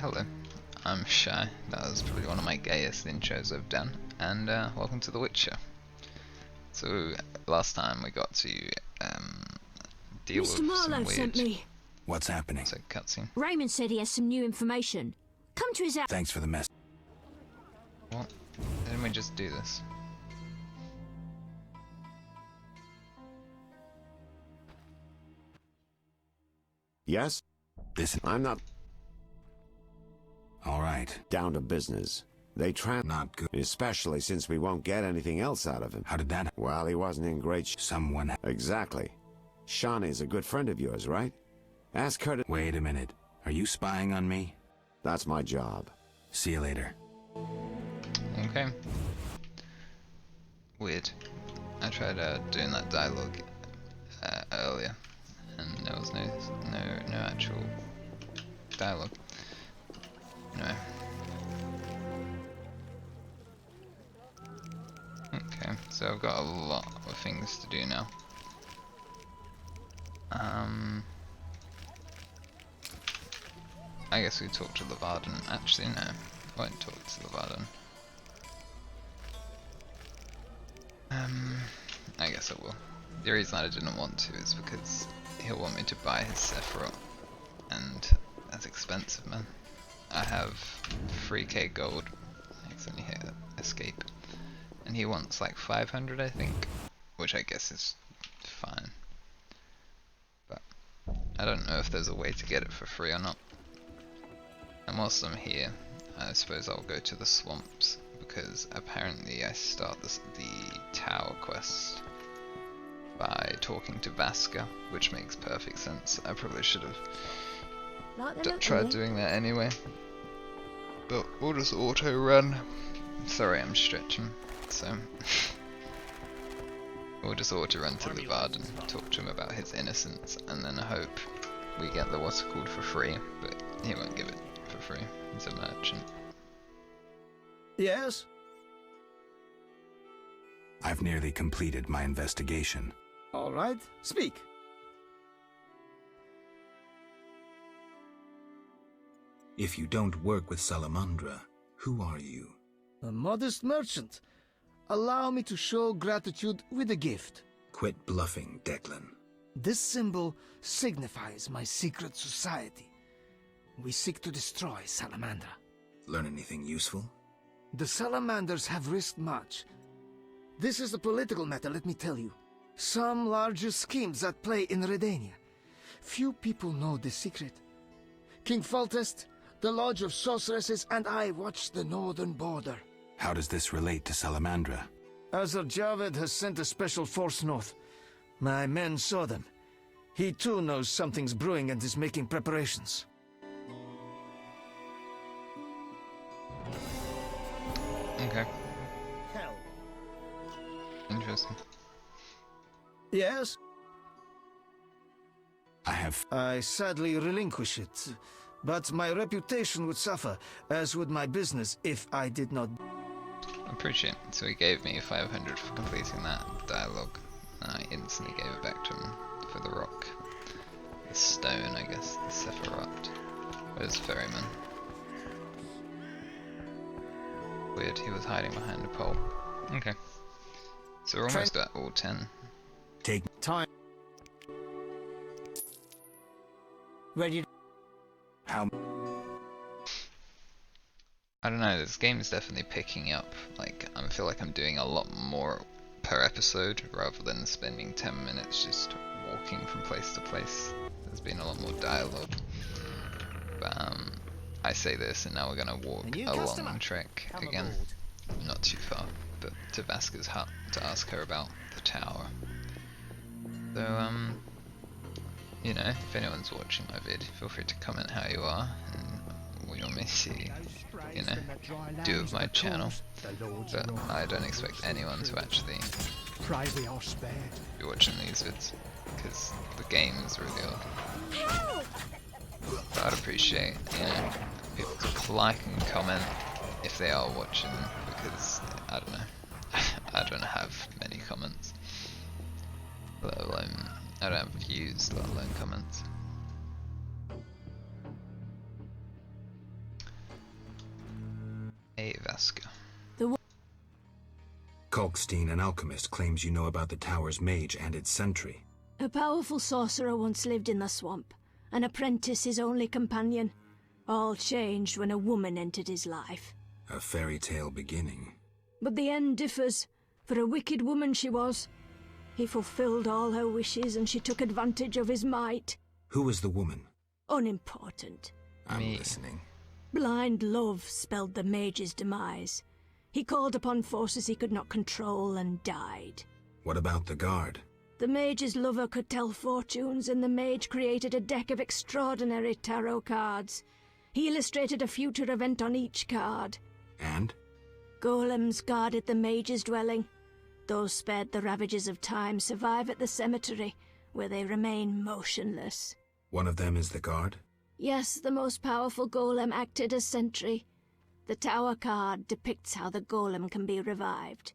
Hello, I'm Shy. That was probably one of my gayest intros I've done, and welcome to The Witcher. So last time we got to deal Mr. with Marlowe some sent weird. me. What's happening? It's a cutscene. Raymond said he has some new information. Come to his house. Thanks for the mess. What? Didn't we just do this? Yes? This I'm not all right. down to business. They Not good. especially since we won't get anything else out of him. How did that? Well, he wasn't in great Someone. Exactly. Shawnee's a good friend of yours, right? Ask her to... Wait a minute. Are you spying on me? That's my job. See you later. Okay. Weird. I tried doing that dialogue earlier, and there was no actual dialogue. Anyway. Okay, so I've got a lot of things to do now. I guess we talk to Levarden. Actually, no, I won't talk to Levarden. I guess I will. The reason I didn't want to is because he'll want me to buy his Sephiroth, and that's expensive, man. I have 3k gold. I accidentally hit escape, and he wants like 500, I think, which I guess is fine. But I don't know if there's a way to get it for free or not. And whilst I'm here, I suppose I'll go to the swamps, because apparently I start the tower quest by talking to Vaska, which makes perfect sense. I probably should have tried doing that anyway, but we'll just auto run. Sorry, I'm stretching, so we'll just auto run to Levarden, talk to him about his innocence, and then I hope we get the what's it called for free, but he won't give it for free. He's a merchant. Yes? I've nearly completed my investigation. All right, speak. If you don't work with Salamandra, who are you? A modest merchant. Allow me to show gratitude with a gift. Quit bluffing, Declan. This symbol signifies my secret society. We seek to destroy Salamandra. Learn anything useful? The Salamanders have risked much. This is a political matter, let me tell you. Some larger schemes at play in Redania. Few people know the secret. King Foltest, the Lodge of Sorceresses, and I watch the northern border. How does this relate to Salamandra? Azar Javed has sent a special force north. My men saw them. He too knows something's brewing and is making preparations. Okay. Interesting. Yes? I sadly relinquish it, but my reputation would suffer, as would my business, if I did not. Appreciate it. So he gave me 500 for completing that dialogue, and I instantly gave it back to him for the rock. The stone, I guess, the Sephiroth. Where's Ferryman? Weird, he was hiding behind a pole. Okay. So we're almost at all 10. take Time. Ready? how I don't know, this game is definitely picking up. Like, I feel like I'm doing a lot more per episode rather than spending 10 minutes just walking from place to place. There's been a lot more dialogue. But I say this and now we're gonna walk a long trek again. Not too far, but to Vaska's hut to ask her about the tower. So you know, if anyone's watching my vid, feel free to comment how you are and what you want me to see, you know, do with my channel. But I don't expect anyone to actually be watching these vids, because the game is really old. But I'd appreciate, you know, people to like and comment if they are watching, because I don't know, I don't have many comments, let alone, I don't have views, let alone comments. Hey, Vasca. Kalkstein, an alchemist, claims you know about the tower's mage and its sentry. A powerful sorcerer once lived in the swamp, an apprentice his only companion. All changed when a woman entered his life. A fairy tale beginning. But the end differs, for a wicked woman she was. He fulfilled all her wishes and she took advantage of his might. Who was the woman? Unimportant. I'm listening. Blind love spelled the mage's demise. He called upon forces he could not control and died. What about the guard? The mage's lover could tell fortunes, and the mage created a deck of extraordinary tarot cards. He illustrated a future event on each card. And? Golems guarded the mage's dwelling. Those spared the ravages of time survive at the cemetery, where they remain motionless. One of them is the guard? Yes, the most powerful golem acted as sentry. The tower card depicts how the golem can be revived.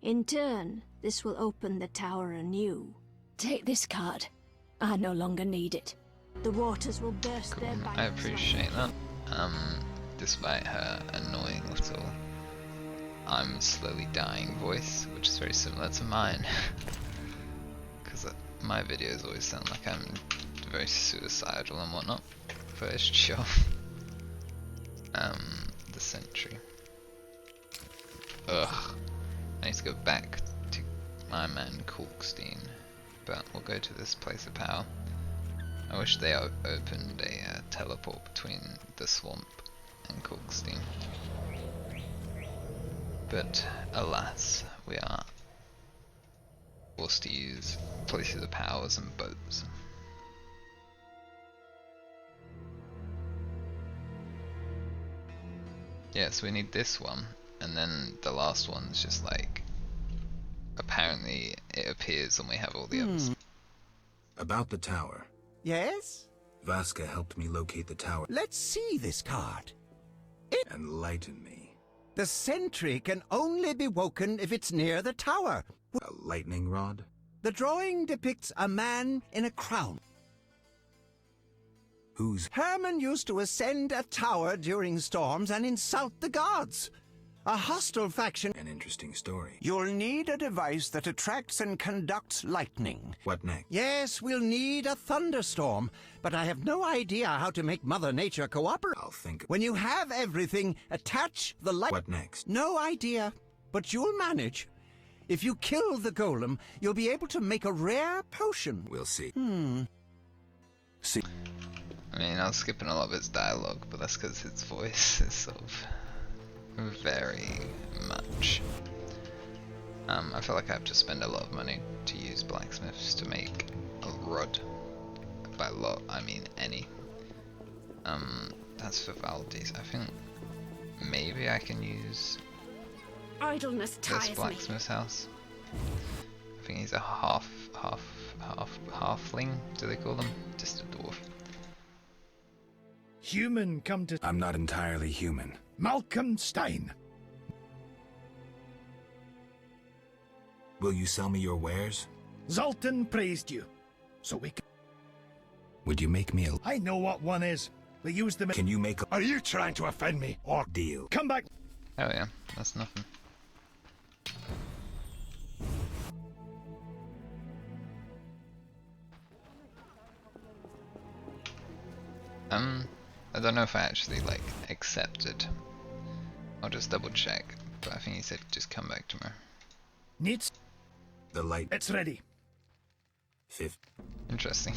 In turn, this will open the tower anew. Take this card. I no longer need it. The waters will burst their banks. I appreciate that. Despite her annoying little I'm slowly dying voice, which is very similar to mine. Because my videos always sound like I'm very suicidal and whatnot. But it's chill. The sentry. Ugh. I need to go back to my man Kalkstein, but we'll go to this place of power. I wish they opened a teleport between the swamp and Kalkstein. But alas, we are forced to use places of powers and boats. Yes, we need this one, and then the last one's just like, apparently it appears when we have all the others. About the tower. Yes? Vasca helped me locate the tower. Let's see this card. Enlighten me. The sentry can only be woken if it's near the tower. A lightning rod? The drawing depicts a man in a crown. Who's... Herman used to ascend a tower during storms and insult the gods. A hostile faction. An interesting story. You'll need a device that attracts and conducts lightning. What next? Yes, we'll need a thunderstorm, but I have no idea how to make Mother Nature cooperate. I'll think... When you have everything, attach the light... What next? No idea, but you'll manage. If you kill the golem, you'll be able to make a rare potion. We'll see. See. I mean, I was skipping a lot of his dialogue, but that's because his voice is sort of very much. I feel like I have to spend a lot of money to use blacksmiths to make a rod. By lot, I mean any. That's for Valdez. I think maybe I can use Idleness this blacksmith's house. I think he's a halfling. Do they call them? Just a dwarf. Human come to... I'm not entirely human. Malcolm Stein. Will you sell me your wares? Zoltan praised you. So we can... Would you make me a I know what one is. We use them... Can you make a Are you trying to offend me? Or... deal? Come back... Oh yeah, that's nothing. I don't know if I actually like accepted. I'll just double check, but I think he said just come back tomorrow. Needs... The light... It's ready. Fifth. Interesting.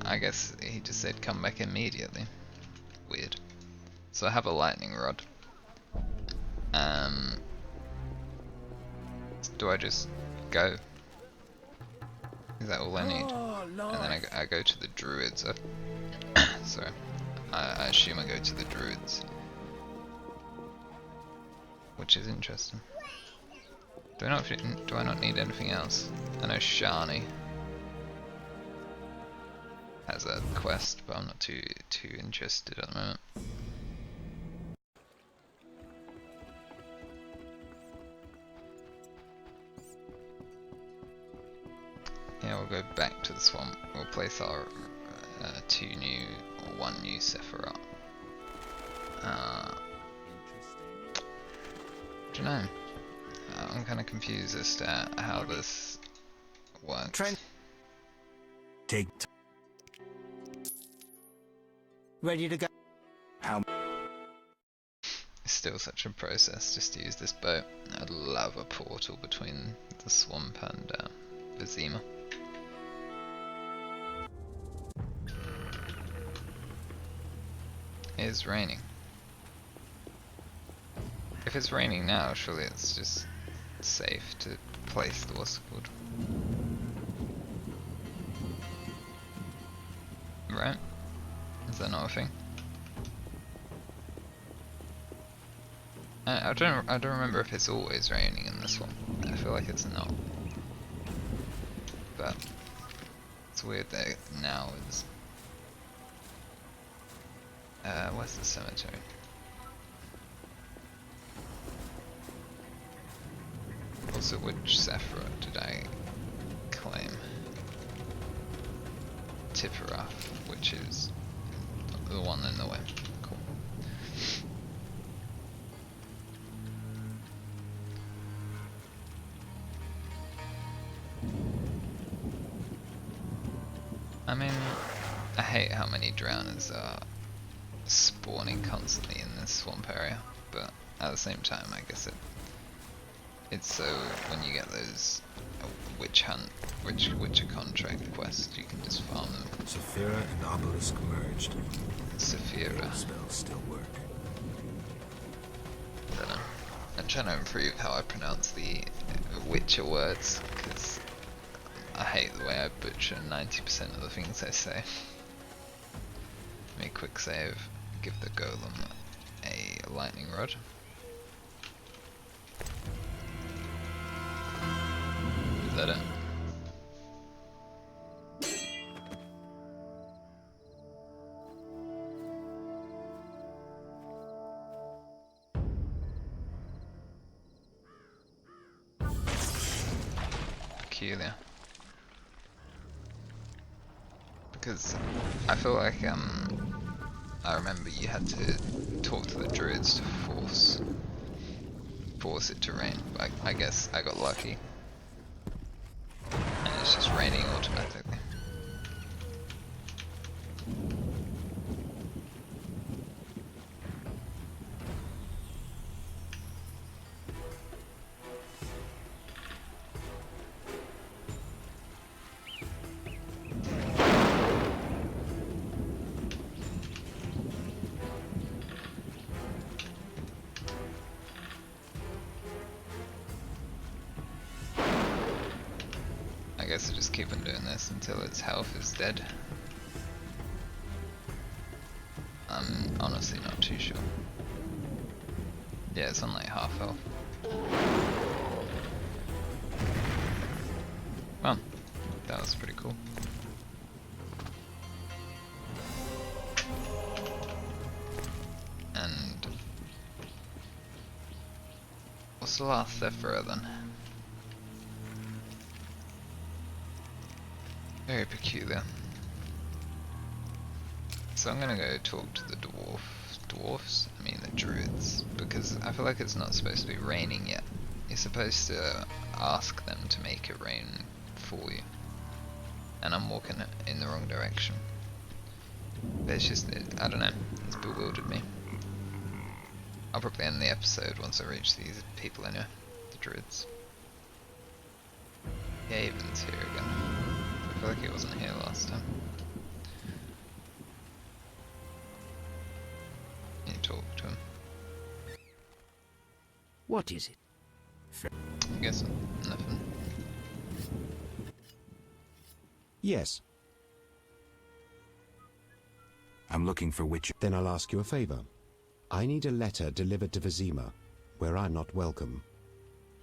I guess he just said come back immediately. Weird. So I have a lightning rod. Do I just go? Is that all I need? And then I go to the druids. Sorry. I assume I go to the druids. Which is interesting. Do I not need anything else? I know Shani has a quest, but I'm not too interested at the moment. Yeah, we'll go back to the swamp. We'll place our one new Sephiroth. don't know. I'm kind of confused as to how this works. Take Ready to go? how It's still such a process just to use this boat. I'd love a portal between the swamp and Vizima. It is raining. If it's raining now, surely it's just safe to place the what's it called. Right? Is that not a thing? I don't remember if it's always raining in this one. I feel like it's not. But it's weird that it now is. Where's the cemetery? Also, which Sephira did I claim? Tiferaf, which is the one in the way. Cool. I mean, I hate how many drowners are spawning constantly in this swamp area, but at the same time, I guess it's so when you get those witch hunt, witcher contract quests, you can just farm them. Saphira and Obelisk merged. Saphira. Old spells still work. I don't know. I'm trying to improve how I pronounce the witcher words, because I hate the way I butcher 90% of the things I say. Make a quick save. Give the golem a lightning rod. Is that it? Peculiar. Because I feel like I remember you had to talk to the druids to force it to rain. But I guess I got lucky. And it's just raining automatically. I guess I just keep on doing this until its health is dead. I'm honestly not too sure. Yeah, it's on like half health. Well, that was pretty cool. And what's the last Sephira then? Very peculiar. So I'm gonna go talk to the dwarfs, I mean the druids, because I feel like it's not supposed to be raining yet. You're supposed to ask them to make it rain for you. And I'm walking in the wrong direction. But it's just, I don't know, it's bewildered me. I'll probably end the episode once I reach these people anyway, the druids. Haven's here again. I feel like he wasn't here last time. You talk to him. What is it? I guess nothing. Yes. I'm looking for witcher. Then I'll ask you a favor. I need a letter delivered to Vizima, where I'm not welcome.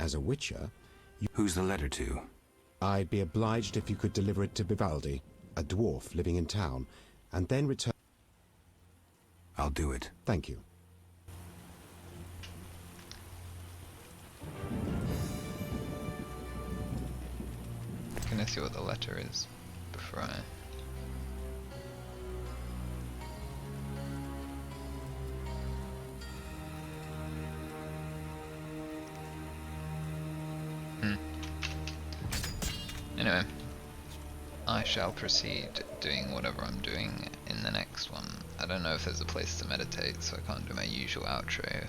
As a witcher, Who's the letter to? I'd be obliged if you could deliver it to Vivaldi, a dwarf living in town, and then return. I'll do it. Thank you. Can I see what the letter is before I... Anyway, I shall proceed doing whatever I'm doing in the next one. I don't know if there's a place to meditate, so I can't do my usual outro.